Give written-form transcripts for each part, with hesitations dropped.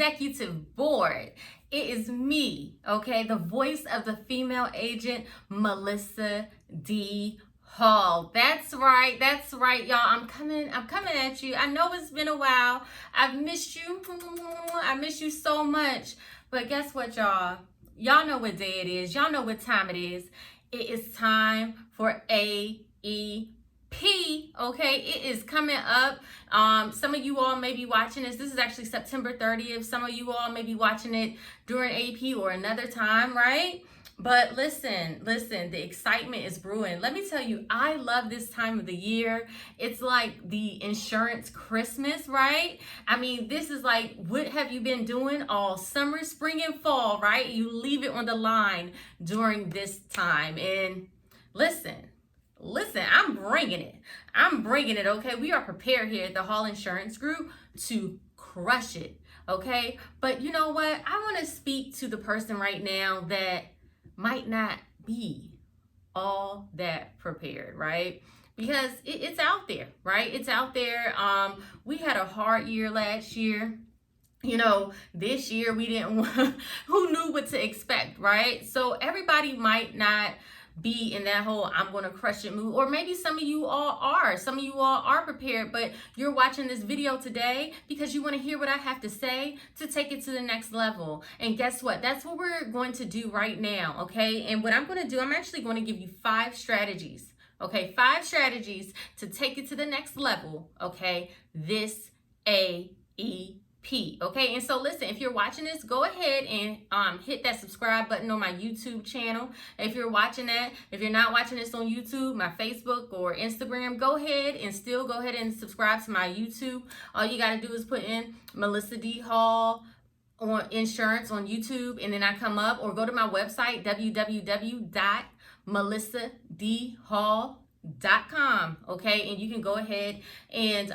executive board. It is me, okay, the voice of the female agent, Melissa D. Hall. That's right, y'all. I'm coming at you. I know it's been a while. I've missed you. I miss you so much. But guess what, y'all? Y'all know what day it is. Y'all know what time it is. It is time for AEP. Okay, it is coming up. Some of you all may be watching this. This is actually September 30th. Some of you all may be watching it during AEP or another time, right? But listen, the excitement is brewing. Let me tell you, I love this time of the year. It's like the insurance Christmas, right? I mean, this is like, what have you been doing all summer, spring, and fall, right? You leave it on the line during this time. And listen, I'm bringing it, okay? We are prepared here at the Hall Insurance Group to crush it, okay? But you know what? I want to speak to the person right now that might not be all that prepared, right? Because it's out there, right? It's out there. We had a hard year last year. You know, this year we didn't want, who knew what to expect, right? So everybody might not be in that whole I'm going to crush it mood, or maybe some of you all are prepared, but you're watching this video today because you want to hear what I have to say to take it to the next level. And guess what? That's what we're going to do right now, okay? And what I'm going to do, I'm actually going to give you 5 strategies, okay? 5 strategies to take it to the next level, okay? This AEP. Okay, and so listen, if you're watching this, go ahead and hit that subscribe button on my YouTube channel. If you're watching that, if you're not watching this on YouTube, my Facebook or Instagram, go ahead and subscribe to my YouTube. All you got to do is put in Melissa D. Hall on insurance on YouTube, and then I come up, or go to my website, www.melissadhall.com. Okay, and you can go ahead and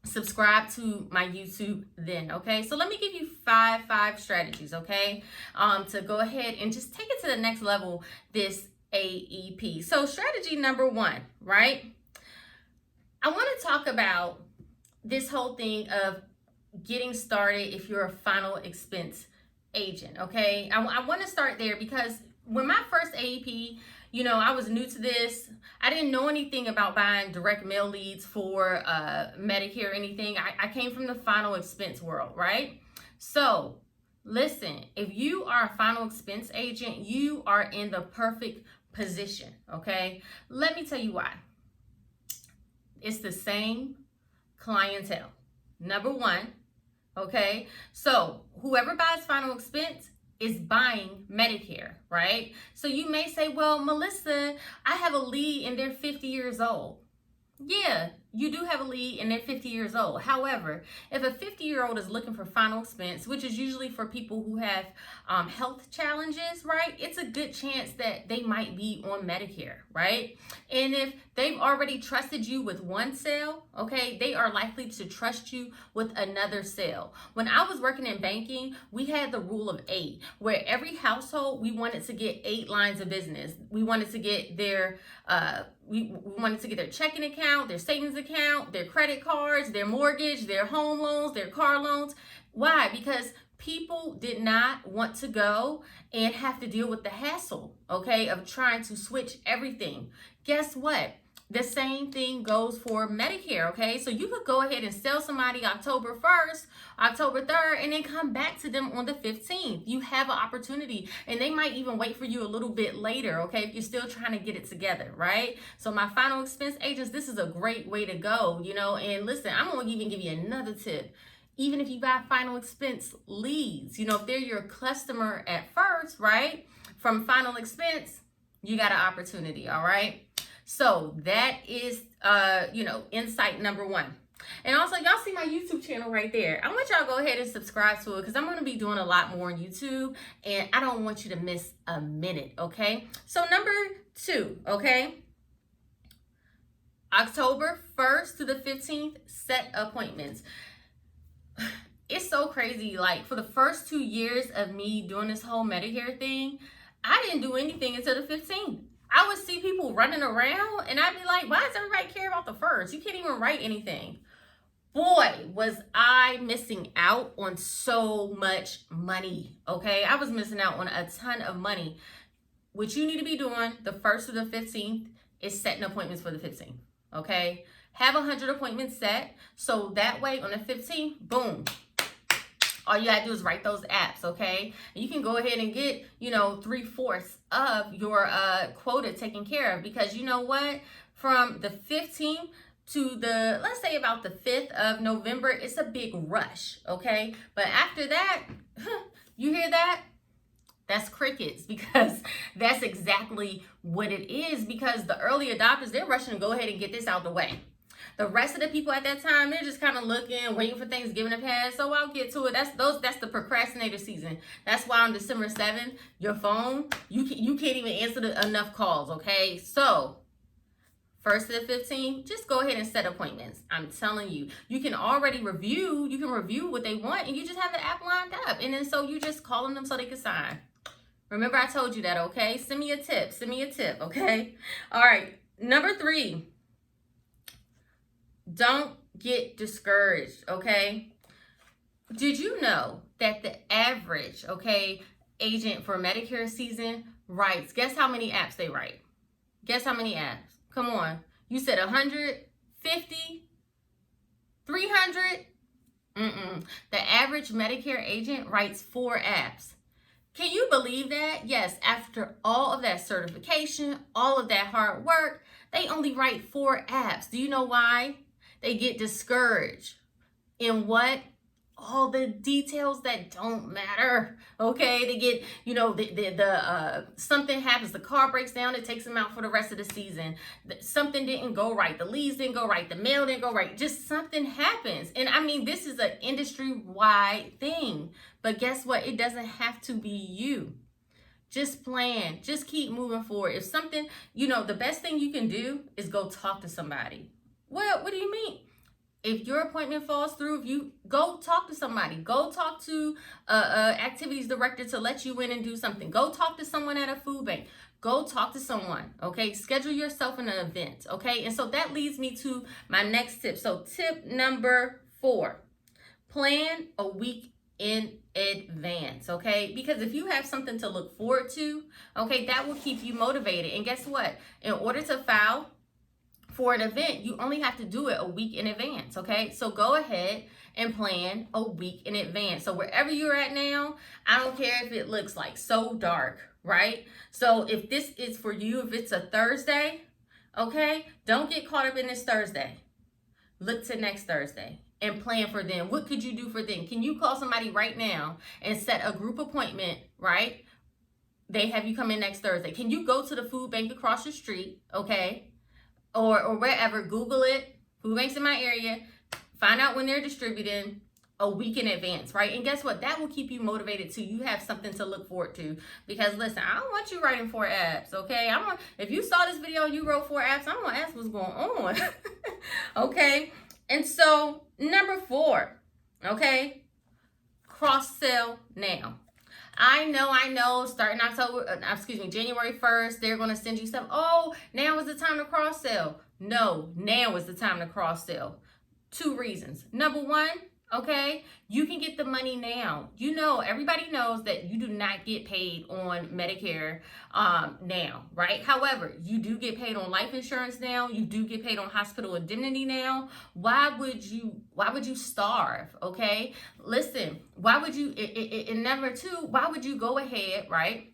subscribe to my YouTube then, okay? So let me give you five strategies, okay? To go ahead and just take it to the next level, this AEP. So strategy number 1, right? I want to talk about this whole thing of getting started if you're a final expense agent, okay? I want to start there because when my first AEP, you know, I was new to this. I didn't know anything about buying direct mail leads for Medicare or anything. I came from the final expense world, right? So listen, if you are a final expense agent, you are in the perfect position, okay? Let me tell you why. It's the same clientele. Number 1, okay? So whoever buys final expense is buying Medicare, right? So you may say, well, Melissa, I have a lead and they're 50 years old. Yeah, you do have a lead and they're 50 years old. However, if a 50-year-old is looking for final expense, which is usually for people who have health challenges, right? It's a good chance that they might be on Medicare, right? And if they've already trusted you with one sale, okay, they are likely to trust you with another sale. When I was working in banking, we had the rule of 8, where every household, we wanted to get 8 lines of business. We wanted to get their we wanted to get their checking account, their savings account, their credit cards, their mortgage, their home loans, their car loans. Why? Because people did not want to go and have to deal with the hassle, okay, of trying to switch everything. Guess what? The same thing goes for Medicare, okay? So you could go ahead and sell somebody October 1st, October 3rd, and then come back to them on the 15th. You have an opportunity, and they might even wait for you a little bit later, okay, if you're still trying to get it together, right? So my final expense agents, this is a great way to go, you know, and listen, I'm going to even give you another tip. Even if you buy final expense leads, you know, if they're your customer at first, right, from final expense, you got an opportunity, all right? So that is, you know, insight number 1. And also, y'all see my YouTube channel right there. I want y'all to go ahead and subscribe to it because I'm going to be doing a lot more on YouTube, and I don't want you to miss a minute, okay? So number 2, okay? October 1st to the 15th, set appointments. It's so crazy. Like, for the first 2 years of me doing this whole Medicare thing, I didn't do anything until the 15th. I would see people running around and I'd be like, why does everybody care about the 1st? You can't even write anything. boy, was I missing out on so much money. Okay, I was missing out on a ton of money. What you need to be doing the 1st to the 15th is setting appointments for the 15th. Okay, have 100 appointments set, so that way on the 15th, boom, all you gotta do is write those apps. Okay, and you can go ahead and get 3/4 of your quota taken care of, because you know what, from the 15th to the, let's say about the 5th of November, it's a big rush. Okay, but after that, you hear that? That's crickets, because that's exactly what it is, because the early adopters, they're rushing to go ahead and get this out the way. The rest of the people at that time, they're just kind of looking, waiting for Thanksgiving to pass. So I'll get to it. That's the procrastinator season. That's why on December 7th, your phone, you can't even answer enough calls. Okay, so 1st to the 15th, just go ahead and set appointments. I'm telling you, you can already review. You can review what they want, and you just have the app lined up, and then so you just calling them so they can sign. Remember, I told you that. Okay, send me a tip. Send me a tip. Okay, all right. Number 3. Don't get discouraged, okay? Did you know that the average, agent for Medicare season writes, guess how many apps they write? Guess how many apps? Come on. You said 150? 300? The average Medicare agent writes 4 apps. Can you believe that? Yes, after all of that certification, all of that hard work, they only write 4 apps. Do you know why? They get discouraged in what? All the details that don't matter. Okay, they get, something happens, the car breaks down, it takes them out for the rest of the season. Something didn't go right, the leads didn't go right, the mail didn't go right, just something happens. And I mean, this is an industry-wide thing. But guess what? It doesn't have to be you. Just plan, just keep moving forward. If something, the best thing you can do is go talk to somebody. Well, what do you mean? If your appointment falls through, if you go talk to somebody, go talk to activities director to let you in and do something. Go talk to someone at a food bank. Go talk to someone, okay? Schedule yourself in an event, okay? And so that leads me to my next tip. So tip number 4, plan a week in advance, okay? Because if you have something to look forward to, okay, that will keep you motivated. And guess what? In order to file for an event, you only have to do it a week in advance, okay? So go ahead and plan a week in advance. So wherever you're at now, I don't care if it looks like so dark, right? So if this is for you, if it's a Thursday, okay, don't get caught up in this Thursday. Look to next Thursday and plan for them. What could you do for them? Can you call somebody right now and set a group appointment, right? They have you come in next Thursday. Can you go to the food bank across the street, okay? Or wherever, Google it, food banks in my area, find out when they're distributing a week in advance, right? And guess what? That will keep you motivated too. You have something to look forward to. Because listen, I don't want you writing 4 apps, okay? If you saw this video and you wrote 4 apps, I'm gonna ask what's going on. Okay? And so, number 4, okay? Cross-sell now. I know, starting January 1st, they're going to send you stuff. Oh, now is the time to cross-sell. No, now is the time to cross-sell. 2 reasons. Number 1, okay, you can get the money now. Everybody knows that you do not get paid on Medicare now, right? However, you do get paid on life insurance now. You do get paid on hospital indemnity now. Why would you starve, okay? Listen, why would you, and number 2, why would you go ahead, right,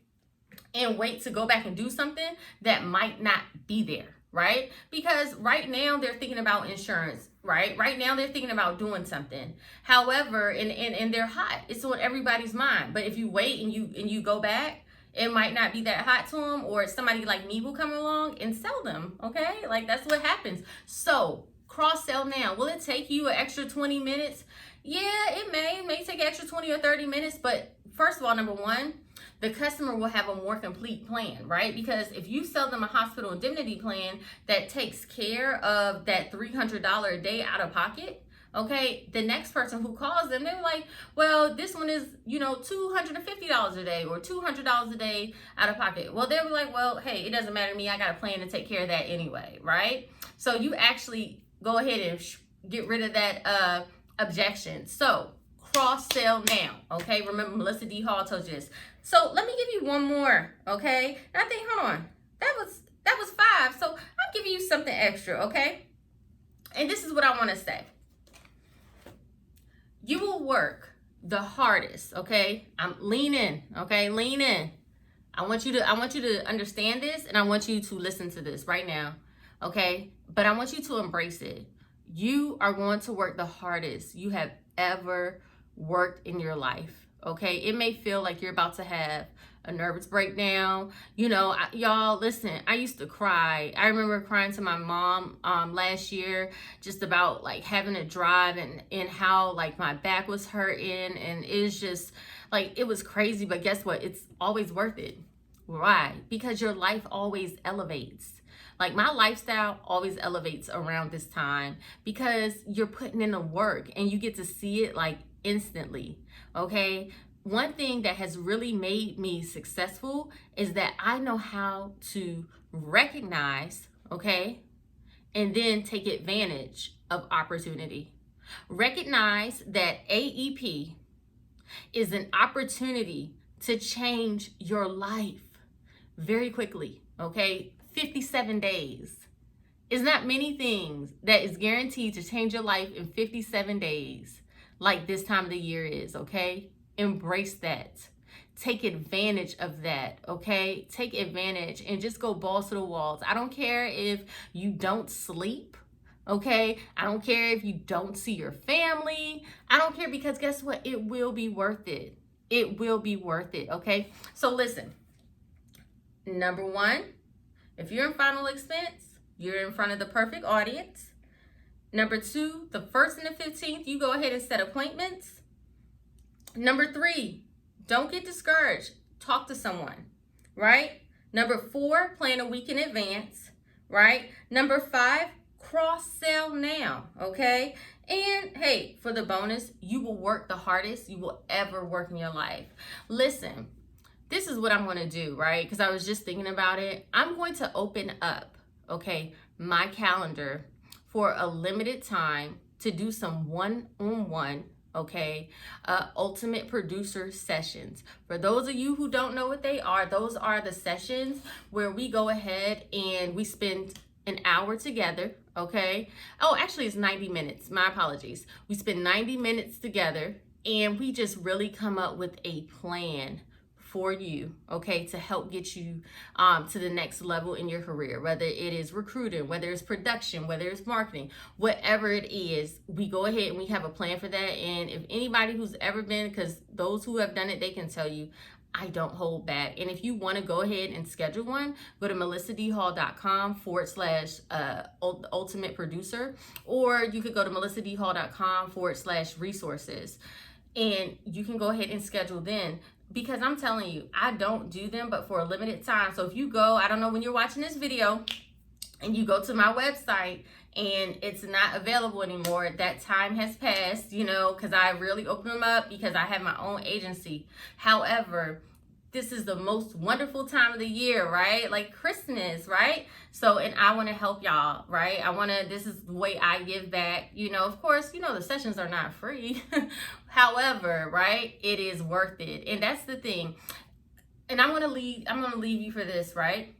and wait to go back and do something that might not be there? Right? Because right now they're thinking about insurance, right? Right now they're thinking about doing something. However, and they're hot. It's on everybody's mind. But if you wait and you go back, it might not be that hot to them, or somebody like me will come along and sell them, okay? Like, that's what happens. So cross-sell now. Will it take you an extra 20 minutes? Yeah, it may take an extra 20 or 30 minutes, but first of all, number 1, the customer will have a more complete plan, right? Because if you sell them a hospital indemnity plan that takes care of that $300 a day out of pocket, okay, the next person who calls them, they're like, well, this one is, $250 a day or $200 a day out of pocket. Well, they were like, well, hey, it doesn't matter to me. I got a plan to take care of that anyway, right? So you actually go ahead and get rid of that objection. So cross sell now, okay? Remember, Melissa D. Hall told you this. So let me give you one more, okay? And I think, hold on, that was 5. So I'm giving you something extra, okay? And this is what I want to say. You will work the hardest, okay? Lean in, okay? Lean in. I want you to understand this, and I want you to listen to this right now, okay? But I want you to embrace it. You are going to work the hardest you have ever worked in your life, okay? It may feel like you're about to have a nervous breakdown. You know, y'all, listen, I used to cry. I remember crying to my mom last year just about like having to drive and how like my back was hurting, and it's just like, it was crazy. But guess what? It's always worth it. Why? Because your life always elevates. Like my lifestyle always elevates around this time because you're putting in the work and you get to see it like instantly, okay? One thing that has really made me successful is that I know how to recognize, okay, and then take advantage of opportunity. Recognize that AEP is an opportunity to change your life very quickly, okay? 57 days. It's not many things that is guaranteed to change your life in 57 days like this time of the year is, okay? Embrace that. Take advantage of that, okay? Take advantage and just go balls to the walls. I don't care if you don't sleep, okay? I don't care if you don't see your family. I don't care, because guess what? It will be worth it. It will be worth it, okay? So listen, number 1, if you're in final expense, you're in front of the perfect audience. Number 2, the 1st and the 15th, you go ahead and set appointments. Number 3, don't get discouraged. Talk to someone, right? Number 4, plan a week in advance, right? Number 5, cross-sell now, okay? And hey, for the bonus, you will work the hardest you will ever work in your life. Listen, this is what I'm going to do, right? Because I was just thinking about it. I'm going to open up, okay, my calendar for a limited time to do some one-on-one, okay, ultimate producer sessions. For those of you who don't know what they are, those are the sessions where we go ahead and we spend an hour together, okay? Oh, actually it's 90 minutes. My apologies. We spend 90 minutes together and we just really come up with a plan for you, okay, to help get you to the next level in your career, whether it is recruiting, whether it's production, whether it's marketing, whatever it is. We go ahead and we have a plan for that. And if anybody who's ever been, because those who have done it, they can tell you, I don't hold back. And if you want to go ahead and schedule one, go to melissadhall.com/ultimate producer, or you could go to melissadhall.com/resources, and you can go ahead and schedule then. Because I'm telling you, I don't do them but for a limited time. So if you go, I don't know when you're watching this video, and you go to my website and it's not available anymore, that time has passed, you know, because I really open them up because I have my own agency. However, this is the most wonderful time of the year, right? Like Christmas, right? So, and I want to help y'all, right? This is the way I give back. You know, of course, you know, the sessions are not free. However, right, it is worth it. And that's the thing. And I'm going to leave you for this, right?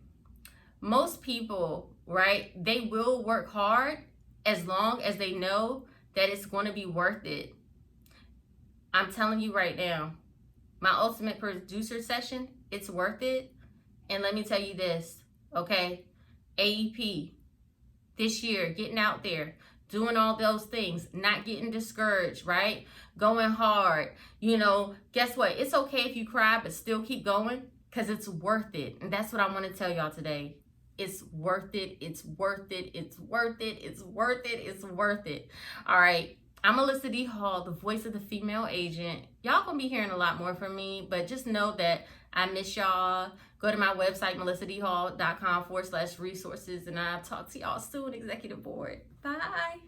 Most people, right, they will work hard as long as they know that it's going to be worth it. I'm telling you right now, my ultimate producer session, it's worth it. And let me tell you this, okay? AEP, this year, getting out there, doing all those things, not getting discouraged, right? Going hard. You know, guess what? It's okay if you cry, but still keep going, because it's worth it. And that's what I want to tell y'all today. It's worth it. It's worth it. It's worth it. It's worth it. It's worth it. All right. I'm Melissa D. Hall, the voice of the female agent. Y'all gonna be hearing a lot more from me, but just know that I miss y'all. Go to my website, melissadhall.com/resources, and I'll talk to y'all soon, Executive Board. Bye.